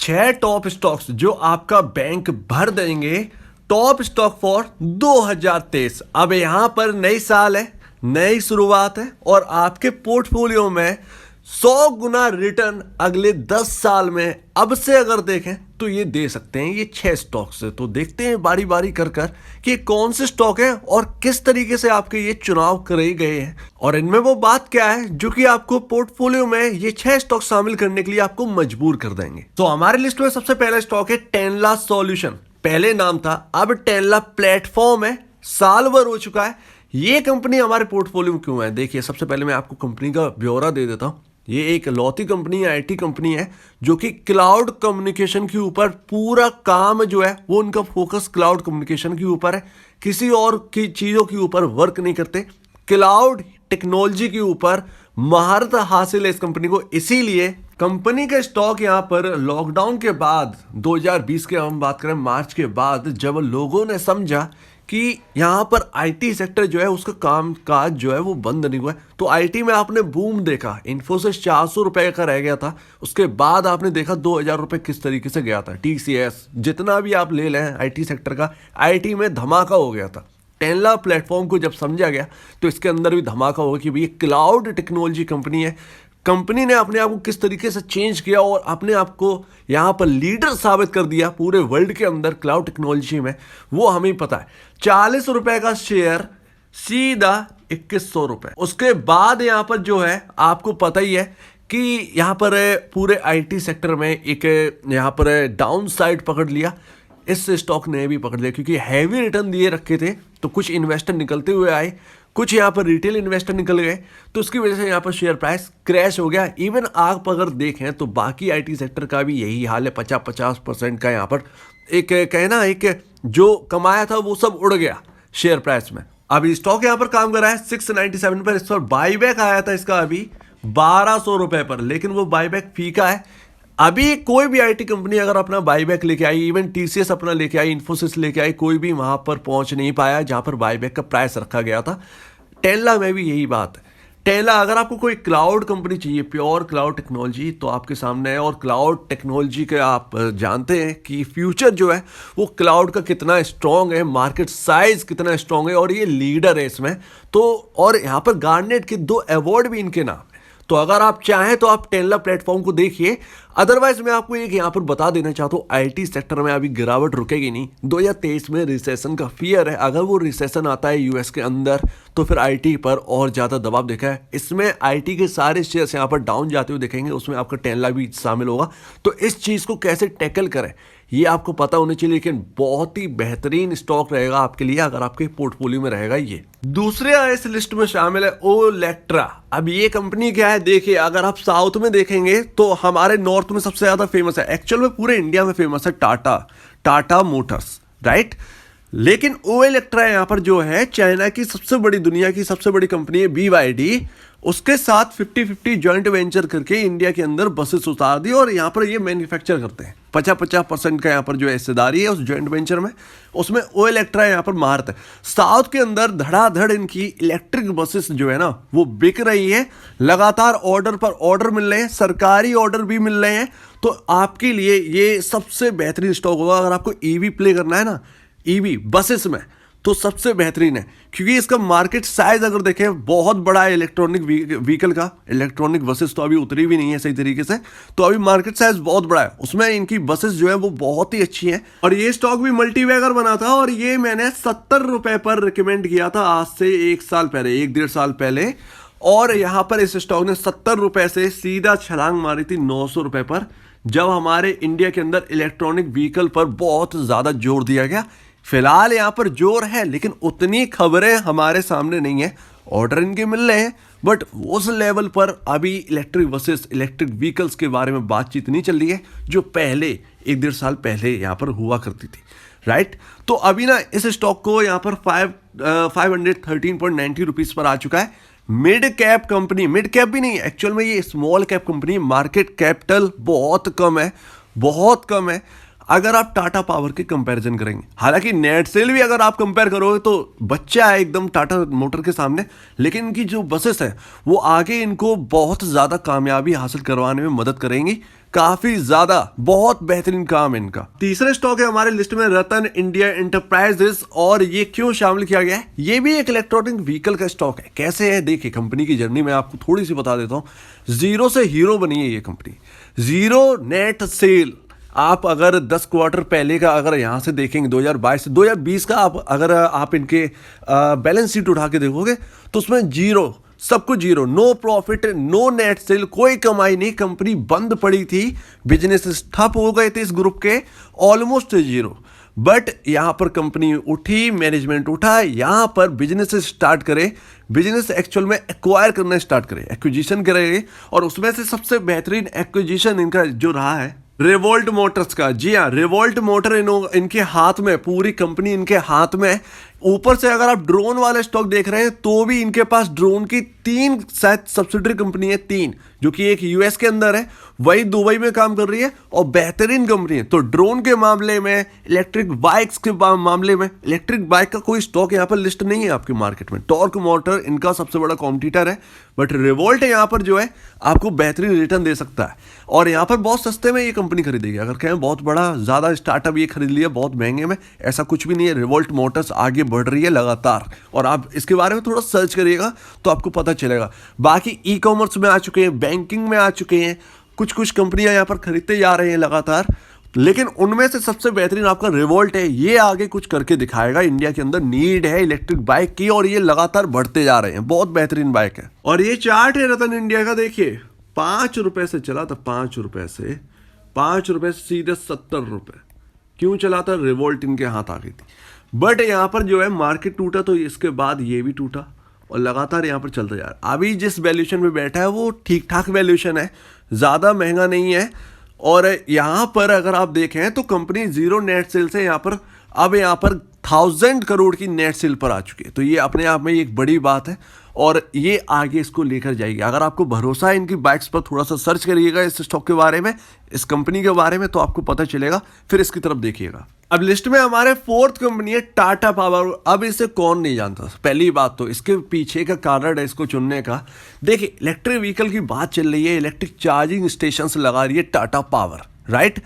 6 top stocks जो आपका bank भर देंगे। Top stock for 2023। अब यहां पर नई साल है, नई शुरुआत है और आपके पोर्टफोलियो में 100 गुना रिटर्न अगले 10 साल में अब से अगर देखें तो ये दे सकते हैं। ये 6 स्टॉक्स है, तो देखते हैं बारी बारी कर कि कौन से स्टॉक है और किस तरीके से आपके ये चुनाव करे गए हैं और इनमें वो बात क्या है जो कि आपको पोर्टफोलियो में ये 6 स्टॉक शामिल करने के लिए आपको मजबूर कर देंगे। तो हमारे लिस्ट में सबसे पहला स्टॉक है टेनला सॉल्यूशन। पहले नाम था, अब टेनला प्लेटफॉर्म है, साल भर हो चुका है। ये कंपनी हमारे पोर्टफोलियो में क्यों है, देखिए सबसे पहले मैं आपको कंपनी का ब्यौरा दे देता हूं। ये एक लौती कंपनी है, आईटी कंपनी है जो कि क्लाउड कम्युनिकेशन के ऊपर पूरा काम जो है वो उनका फोकस क्लाउड कम्युनिकेशन के ऊपर है। किसी और की चीज़ों के ऊपर वर्क नहीं करते, क्लाउड टेक्नोलॉजी के ऊपर महारत हासिल है इस कंपनी को। इसीलिए कंपनी का स्टॉक यहाँ पर लॉकडाउन के बाद 2020 के हम बात करें मार्च के बाद, जब लोगों ने समझा कि यहाँ पर आईटी सेक्टर जो है उसका काम काज जो है वो बंद नहीं हुआ है, तो आईटी में आपने बूम देखा। इन्फोसिस 400 रुपए का रह गया था, उसके बाद आपने देखा 2000 रुपए किस तरीके से गया था। टीसीएस जितना भी आप ले लें आईटी सेक्टर का, आईटी में धमाका हो गया था। टेनला प्लेटफॉर्म को जब समझा गया तो इसके अंदर भी धमाका होगा कि भाई क्लाउड टेक्नोलॉजी कंपनी है। कंपनी ने अपने आप को किस तरीके से चेंज किया और अपने आप को यहाँ पर लीडर साबित कर दिया पूरे वर्ल्ड के अंदर क्लाउड टेक्नोलॉजी में, वो हमें पता है। 40 रुपए का शेयर सीधा 2100 रुपए। उसके बाद यहाँ पर जो है आपको पता ही है कि यहाँ पर पूरे आईटी सेक्टर में एक यहाँ पर डाउन साइड पकड़ लिया। इस स्टॉक ने भी पकड़ लिया क्योंकि हैवी रिटर्न दिए रखे थे, तो कुछ इन्वेस्टर निकलते हुए आए, कुछ यहाँ पर रिटेल इन्वेस्टर निकल गए, तो उसकी वजह से यहाँ पर शेयर प्राइस क्रैश हो गया। इवन आप अगर देखें तो बाकी आईटी सेक्टर का भी यही हाल है। 50% का यहाँ पर एक कहना एक जो कमाया था वो सब उड़ गया शेयर प्राइस में। अभी स्टॉक यहाँ पर काम कर रहा है 697 पर। इस पर बाईबैक आया था इसका अभी 1200 रुपए पर, लेकिन वो बाईबैक फीका है। अभी कोई भी आईटी कंपनी अगर अपना बाईबैक लेके आई, इवन टीसीएस अपना लेके आई, इन्फोसिस लेके आई, कोई भी वहां पर पहुंच नहीं पाया जहां पर बाईबैक का प्राइस रखा गया था। टेनला में भी यही बात है। टेनला अगर आपको कोई क्लाउड कंपनी चाहिए, प्योर क्लाउड टेक्नोलॉजी, तो आपके सामने है। और क्लाउड टेक्नोलॉजी के आप जानते हैं कि फ्यूचर जो है वो क्लाउड का कितना स्ट्रांग है, मार्केट साइज कितना स्ट्रांग है और ये लीडर है इसमें। तो और यहाँ पर गार्नेट के 2 अवार्ड भी इनके नाम। तो अगर आप चाहें तो आप टेनला प्लेटफॉर्म को देखिए। अदरवाइज मैं आपको एक यहाँ पर बता देना चाहता हूँ, आईटी सेक्टर में अभी गिरावट रुकेगी नहीं। 2023 में रिसेशन का फियर है। अगर वो रिसेशन आता है यूएस के अंदर तो फिर आईटी पर और ज़्यादा दबाव देखा है। इसमें आईटी के सारे शेयर्स यहाँ पर डाउन जाते हुए दिखेंगे, उसमें आपका टेनला भी शामिल होगा। तो इस चीज़ को कैसे टैकल करें ये आपको पता होना चाहिए, लेकिन बहुत ही बेहतरीन स्टॉक रहेगा आपके लिए अगर आपके पोर्टफोलियो में रहेगा ये। दूसरे इस लिस्ट में शामिल है ओलेक्ट्रा। अब ये कंपनी क्या है, देखिए अगर आप साउथ में देखेंगे तो हमारे नॉर्थ में सबसे ज्यादा फेमस है, एक्चुअल में पूरे इंडिया में फेमस है टाटा मोटर्स, राइट। लेकिन ओलेक्ट्रा यहाँ पर जो है चाइना की सबसे बड़ी, दुनिया की सबसे बड़ी कंपनी है BYD, उसके साथ 50-50 जॉइंट वेंचर करके इंडिया के अंदर बसेस उतार दी और यहाँ पर ये मैन्युफैक्चर करते हैं। 50% का यहाँ पर जो हिस्सेदारी है उस जॉइंट वेंचर में, उसमें ओलेक्ट्रा यहाँ पर महारत है। साउथ के अंदर धड़ाधड़ इनकी इलेक्ट्रिक बसेस जो है ना वो बिक रही है, लगातार ऑर्डर पर ऑर्डर मिल रहे हैं, सरकारी ऑर्डर भी मिल रहे हैं। तो आपके लिए ये सबसे बेहतरीन स्टॉक होगा अगर आपको ईवी प्ले करना है ना, ईवी बसेस में, तो सबसे बेहतरीन है क्योंकि इसका मार्केट साइज अगर देखें बहुत बड़ा है। इलेक्ट्रॉनिक व्हीकल का, इलेक्ट्रॉनिक बसेस तो अभी उतरी भी नहीं है सही तरीके से, तो अभी मार्केट साइज बहुत बड़ा है। उसमें इनकी बसेस जो है वो बहुत ही अच्छी हैं और ये स्टॉक भी मल्टीवैगर बना था और ये मैंने 70 रुपए पर रिकमेंड किया था आज से 1 साल पहले, 1-1.5 साल पहले। और यहाँ पर इस स्टॉक ने 70 रुपए से सीधा छलांग मारी थी 900 रुपए पर, जब हमारे इंडिया के अंदर इलेक्ट्रॉनिक व्हीकल पर बहुत ज्यादा जोर दिया गया। फिलहाल यहाँ पर जोर है लेकिन उतनी खबरें हमारे सामने नहीं है। ऑर्डर इनके मिल रहे हैं बट उस लेवल पर अभी इलेक्ट्रिक बसेस, इलेक्ट्रिक व्हीकल्स के बारे में बातचीत नहीं चल रही है जो पहले 1-1.5 साल पहले यहाँ पर हुआ करती थी, राइट। तो अभी ना इस स्टॉक को यहाँ पर 513.90 रुपीज़ पर आ चुका है। Mid cap company, mid cap भी नहीं, एक्चुअल में ये small cap company, market capital बहुत कम है, बहुत कम है अगर आप टाटा पावर के कंपैरिजन करेंगे। हालांकि नेट सेल भी अगर आप कंपेयर करोगे तो बच्चा है एकदम टाटा मोटर के सामने, लेकिन इनकी जो बसेस है वो आगे इनको बहुत ज़्यादा कामयाबी हासिल करवाने में मदद करेंगी। काफी ज्यादा बहुत बेहतरीन काम है इनका। तीसरे स्टॉक है हमारे लिस्ट में रतन इंडिया एंटरप्राइजेस, और ये क्यों शामिल किया गया है, ये भी एक इलेक्ट्रॉनिक व्हीकल का स्टॉक है। कैसे है देखिए, कंपनी की जर्नी में आपको थोड़ी सी बता देता हूं। जीरो से हीरो बनी है ये कंपनी, जीरो नेट सेल। आप अगर 10 क्वार्टर पहले का अगर यहाँ से देखेंगे 2022 से 2020 का, आप अगर आप इनके बैलेंस शीट उठा के देखोगे तो उसमें जीरो, सब कुछ zero, no profit, no net sale, कोई कमाई नहीं, कंपनी बंद पड़ी थी, बिजनेस ठप हो गए थे इस ग्रुप के, ऑलमोस्ट जीरो। बट यहां पर कंपनी उठी, मैनेजमेंट उठा, यहां पर बिजनेस स्टार्ट करे, बिजनेस एक्चुअल में एक्वायर करना स्टार्ट करे, एक्विजिशन करे, और उसमें से सबसे बेहतरीन एक्विजिशन इनका जो रहा है रिवोल्ट मोटर्स का। जी हाँ, रिवोल्ट मोटर इनके हाथ में, पूरी कंपनी इनके हाथ में। ऊपर से अगर आप ड्रोन वाले स्टॉक देख रहे हैं तो भी इनके पास ड्रोन की 3 शायद सब्सिडरी कंपनी है, 3, जो कि एक यूएस के अंदर है, वही दुबई में काम कर रही है, और बेहतरीन कंपनी है। तो ड्रोन के मामले में, इलेक्ट्रिक बाइक्स के मामले में, इलेक्ट्रिक बाइक का कोई स्टॉक यहाँ पर लिस्ट नहीं है आपके मार्केट में। टॉर्क मोटर इनका सबसे बड़ा कॉम्पिटिटर है, बट रिवोल्ट यहाँ पर जो है आपको बेहतरीन रिटर्न दे सकता है, और यहाँ पर बहुत सस्ते में ये कंपनी खरीदेगी। अगर कहें बहुत बड़ा ज़्यादा स्टार्टअप ये खरीद लिया बहुत महंगे में, ऐसा कुछ भी नहीं है। रिवोल्ट मोटर्स आगे बढ़ रही है लगातार, और आप इसके बारे में थोड़ा सर्च करिएगा तो आपको पता चलेगा। बाकी ई कॉमर्स में आ चुके हैं, बैंकिंग में आ चुके हैं, कुछ कुछ कंपनियां यहाँ पर खरीदते जा रहे हैं लगातार, लेकिन उनमें से सबसे बेहतरीन आपका रिवोल्ट है। ये आगे कुछ करके दिखाएगा, इंडिया के अंदर नीड है इलेक्ट्रिक बाइक की, और ये लगातार बढ़ते जा रहे हैं, बहुत बेहतरीन बाइक है। और ये चार्ट है रतन इंडिया का, देखिए 5 रुपए से चला था, 5 रुपए से सीधे 70 रुपए। क्यों चला था? रिवोल्ट इनके हाथ आ गई थी। बट यहाँ पर जो है मार्केट टूटा, तो इसके बाद ये भी टूटा, और लगातार यहाँ पर चलता जा रहा है। अभी जिस वैल्यूएशन में बैठा है वो ठीक ठाक वैल्यूएशन है, ज़्यादा महंगा नहीं है। और यहाँ पर अगर आप देखें तो कंपनी जीरो नेट सेल से यहाँ पर अब यहाँ पर 1000 करोड़ की नेट सेल पर आ चुकी है। तो ये अपने आप में एक बड़ी बात है, और ये आगे इसको लेकर जाएगी। अगर आपको भरोसा है इनकी बाइक्स पर, थोड़ा सा सर्च करिएगा इस स्टॉक के बारे में, इस कंपनी के बारे में, तो आपको पता चलेगा, फिर इसकी तरफ देखिएगा। अब लिस्ट में हमारे 4th कंपनी है टाटा पावर। अब इसे कौन नहीं जानता? पहली बात तो इसके पीछे का कारण है इसको चुनने का। देखिए, इलेक्ट्रिक व्हीकल की बात चल रही है, इलेक्ट्रिक चार्जिंग स्टेशन लगा रही है टाटा पावर, राइट।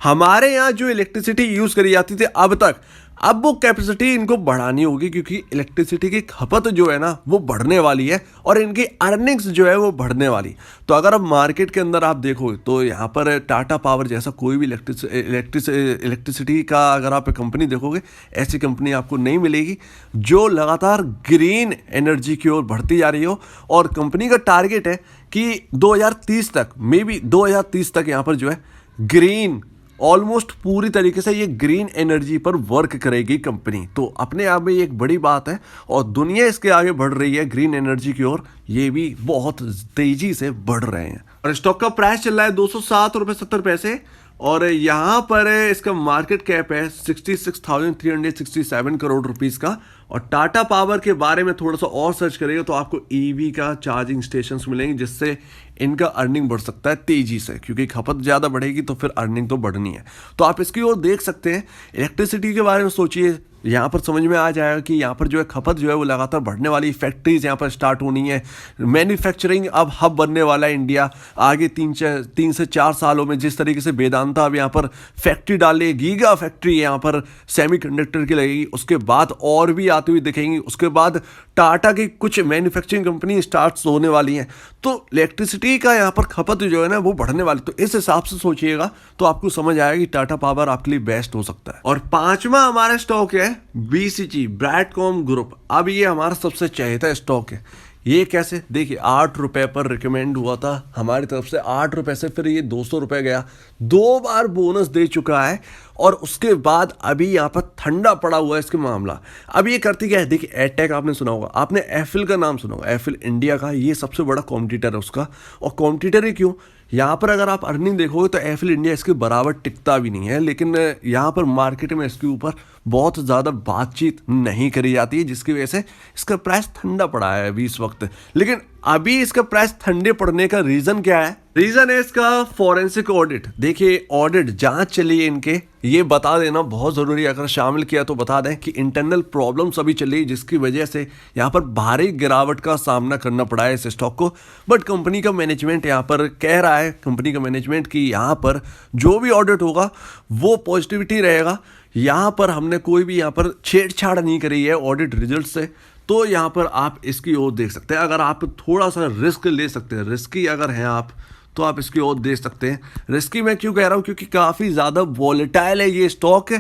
हमारे यहाँ जो इलेक्ट्रिसिटी यूज करी जाती थी अब तक, अब वो कैपेसिटी इनको बढ़ानी होगी, क्योंकि इलेक्ट्रिसिटी की खपत जो है ना वो बढ़ने वाली है, और इनकी अर्निंग्स जो है वो बढ़ने वाली। तो अगर अब मार्केट के अंदर आप देखोगे तो यहाँ पर टाटा पावर जैसा कोई भी इलेक्ट्रिसिटी का अगर आप कंपनी देखोगे, ऐसी कंपनी आपको नहीं मिलेगी जो लगातार ग्रीन एनर्जी की ओर बढ़ती जा रही हो। और कंपनी का टारगेट है कि 2030 तक, मे बी 2030 तक यहाँ पर जो है ग्रीन, ऑलमोस्ट पूरी तरीके से ये ग्रीन एनर्जी पर वर्क करेगी कंपनी। तो अपने आप में एक बड़ी बात है, और दुनिया इसके आगे बढ़ रही है ग्रीन एनर्जी की ओर, ये भी बहुत तेजी से बढ़ रहे हैं। और स्टॉक का प्राइस चल रहा है 207 रुपये 70 पैसे, और यहाँ पर इसका मार्केट कैप है 66,367 करोड़ रुपीस का। और टाटा पावर के बारे में थोड़ा सा और सर्च करेगा तो आपको ईवी का चार्जिंग स्टेशंस मिलेंगे, जिससे इनका अर्निंग बढ़ सकता है तेजी से, क्योंकि खपत ज़्यादा बढ़ेगी तो फिर अर्निंग तो बढ़नी है। तो आप इसकी ओर देख सकते हैं। इलेक्ट्रिसिटी के बारे में सोचिए, यहाँ पर समझ में आ जाएगा कि यहाँ पर जो है खपत जो है वो लगातार बढ़ने वाली, फैक्ट्रीज यहाँ पर स्टार्ट होनी है, मैन्युफैक्चरिंग अब हब बनने वाला है इंडिया आगे 3 से 4 सालों में। जिस तरीके से वेदांता अब यहाँ पर फैक्ट्री डाले, गीगा फैक्ट्री यहाँ पर सेमीकंडक्टर की लगेगी, उसके बाद और भी आती हुई दिखेंगी, उसके बाद टाटा की कुछ मैन्युफैक्चरिंग कंपनी स्टार्ट होने वाली हैं। तो इलेक्ट्रिसिटी का यहाँ पर खपत जो है ना वो बढ़ने वाली। तो इस हिसाब से सोचिएगा तो आपको समझ आएगा कि टाटा पावर आपके लिए बेस्ट हो सकता है। और 5वां हमारा स्टॉक है बीसीजी, ब्रैडकॉम ग्रुप। अब ये हमारा सबसे चहेता स्टॉक है। ये कैसे? देखिए, 8 रुपए पर रिकमेंड हुआ था हमारी तरफ से, 8 रुपए से फिर ये 200 रुपए गया, 2 बार बोनस दे चुका है, और उसके बाद अभी यहाँ पर ठंडा पड़ा हुआ है इसके मामला। अब ये करती क्या है? देखिए, एयरटेक आपने सुना होगा, आपने एफिल का नाम सुना होगा, एफिल इंडिया का ये सबसे बड़ा कॉम्पिटिटर है उसका। और कॉम्पिटिटर ही क्यों? यहाँ पर अगर आप अर्निंग देखोगे तो एफिल इंडिया इसके बराबर टिकता भी नहीं है, लेकिन यहाँ पर मार्केट में इसके ऊपर बहुत ज़्यादा बातचीत नहीं करी जाती है, जिसकी वजह से इसका प्राइस ठंडा पड़ा है अभी इस वक्त। लेकिन अभी इसका प्राइस ठंडे पड़ने का रीजन क्या है? रीजन है इसका फॉरेंसिक ऑडिट। देखिए, ऑडिट जांच चली है इनके, ये बता देना बहुत जरूरी है। अगर शामिल किया तो बता दें कि इंटरनल प्रॉब्लम्स अभी चल रही, जिसकी वजह से यहाँ पर भारी गिरावट का सामना करना पड़ा है इस स्टॉक को। बट कंपनी का मैनेजमेंट यहाँ पर कह रहा है, कंपनी का मैनेजमेंट की यहाँ पर जो भी ऑडिट होगा वो पॉजिटिविटी रहेगा। यहाँ पर हमने कोई भी यहाँ पर छेड़छाड़ नहीं करी है ऑडिट रिजल्ट से। तो यहाँ पर आप इसकी ओर देख सकते हैं। अगर आप थोड़ा सा रिस्क ले सकते हैं, रिस्की अगर हैं आप, तो आप इसकी ओर देख सकते हैं। रिस्की मैं क्यों कह रहा हूँ? क्योंकि काफ़ी ज़्यादा वॉलेटाइल है ये स्टॉक।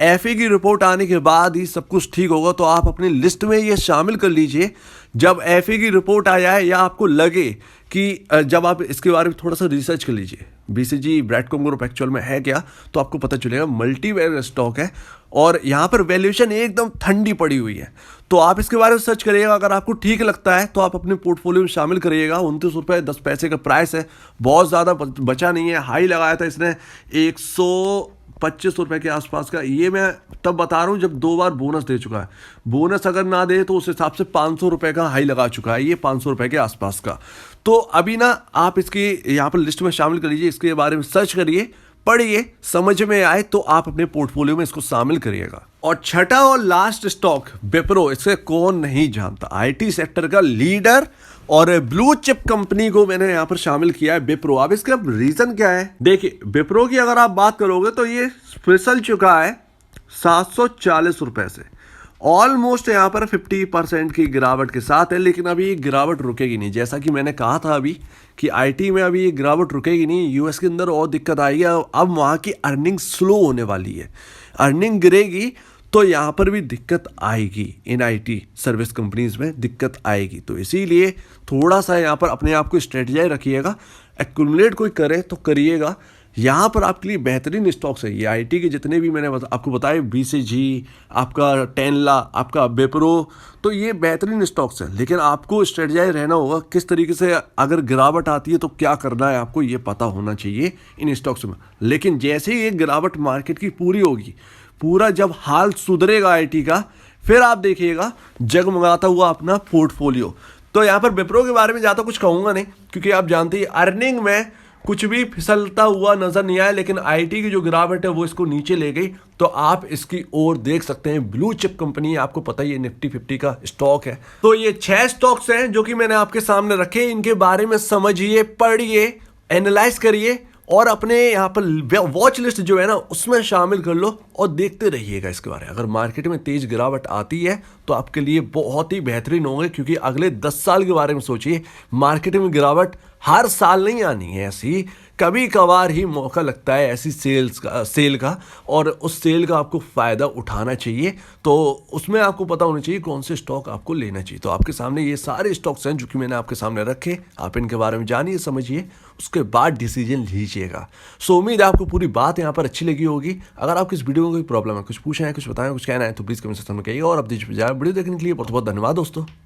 एफए की रिपोर्ट आने के बाद ही सब कुछ ठीक होगा, तो आप अपनी लिस्ट में ये शामिल कर लीजिए। जब एफए की रिपोर्ट आ जाए या आपको लगे कि जब आप इसके बारे में थोड़ा सा रिसर्च कर लीजिए, बीसीजी ब्रैडकॉम ग्रुप एक्चुअल में है क्या, तो आपको पता चलेगा मल्टी बैगर स्टॉक है और यहाँ पर वैल्यूएशन एकदम ठंडी पड़ी हुई है। तो आप इसके बारे में सर्च करिएगा, अगर आपको ठीक लगता है तो आप अपने पोर्टफोलियो में शामिल करिएगा। 29 रुपये 10 पैसे का प्राइस है, बहुत ज़्यादा बचा नहीं है। हाई लगाया था इसने 125 रुपये के आसपास का। ये मैं तब बता रहा हूँ जब 2 बार बोनस दे चुका है। बोनस अगर ना दे तो उस हिसाब से 500 रुपये का हाई लगा चुका है, ये 500 रुपये के आसपास का। तो अभी ना आप इसकी यहाँ पर लिस्ट में शामिल कर लीजिए, इसके बारे में सर्च करिए, पढ़िए, समझ में आए तो आप अपने पोर्टफोलियो में इसको शामिल करिएगा। और छठा और लास्ट स्टॉक विप्रो, इसे कौन नहीं जानता, आईटी सेक्टर का लीडर और ब्लू चिप कंपनी को मैंने यहाँ पर शामिल किया है विप्रो। अब इसका रीजन क्या है? देखिए, विप्रो की अगर आप बात करोगे तो ये फिसल चुका है 740 रुपए से, ऑलमोस्ट यहाँ पर 50% की गिरावट के साथ है। लेकिन अभी ये गिरावट रुकेगी नहीं, जैसा कि मैंने कहा था अभी कि आईटी में अभी ये गिरावट रुकेगी नहीं। यूएस के अंदर और दिक्कत आएगी, अब वहाँ की अर्निंग स्लो होने वाली है, अर्निंग गिरेगी तो यहाँ पर भी दिक्कत आएगी। इन आईटी सर्विस कंपनीज में दिक्कत आएगी, तो इसीलिए थोड़ा सा यहाँ पर अपने आप को स्ट्रेटेजाइज रखिएगा। एक्यूमुलेट कोई करे तो करिएगा। यहाँ पर आपके लिए बेहतरीन स्टॉक्स है ये आईटी के जितने भी मैंने आपको बताए, बीसीजी, आपका टेनला, आपका विप्रो, तो ये बेहतरीन स्टॉक्स है। लेकिन आपको स्ट्रेटेजाइज रहना होगा किस तरीके से, अगर गिरावट आती है तो क्या करना है आपको, ये पता होना चाहिए इन स्टॉक्स में। लेकिन जैसे ही ये गिरावट मार्केट की पूरी होगी, पूरा जब हाल सुधरेगा आईटी का, फिर आप देखिएगा जगमगाता हुआ अपना पोर्टफोलियो। तो यहाँ पर विप्रो के बारे में ज़्यादा कुछ कहूँगा नहीं, क्योंकि आप जानते हैं अर्निंग में कुछ भी फिसलता हुआ नजर नहीं आया। लेकिन आईटी की जो गिरावट है वो इसको नीचे ले गई, तो आप इसकी ओर देख सकते हैं। ब्लू चिप कंपनी, आपको पता ही है, निफ्टी 50 का स्टॉक है। तो ये 6 स्टॉक्स हैं जो कि मैंने आपके सामने रखे। इनके बारे में समझिए, पढ़िए, एनालाइज करिए और अपने यहाँ पर वॉच लिस्ट जो है ना उसमें शामिल कर लो और देखते रहिएगा इसके बारे में। अगर मार्केट में तेज गिरावट आती है तो आपके लिए बहुत ही बेहतरीन होंगे, क्योंकि अगले 10 साल के बारे में सोचिए। मार्केट में गिरावट हर साल नहीं आनी है, ऐसी कभी कभार ही मौका लगता है ऐसी सेल का, और उस सेल का आपको फ़ायदा उठाना चाहिए। तो उसमें आपको पता होना चाहिए कौन से स्टॉक आपको लेना चाहिए। तो आपके सामने ये सारे स्टॉक्स हैं जो कि मैंने आपके सामने रखे, आप इनके बारे में जानिए, समझिए, उसके बाद डिसीजन लीजिएगा। सो उम्मीद है आपको पूरी बात यहाँ पर अच्छी लगी होगी। अगर आपको इस वीडियो में कोई प्रॉब्लम है, कुछ पूछना है, कुछ बताना है, कुछ कहना है, तो प्लीज़ कमेंट सेक्शन में कहिए। और अब वीडियो देखने के लिए बहुत बहुत धन्यवाद दोस्तों।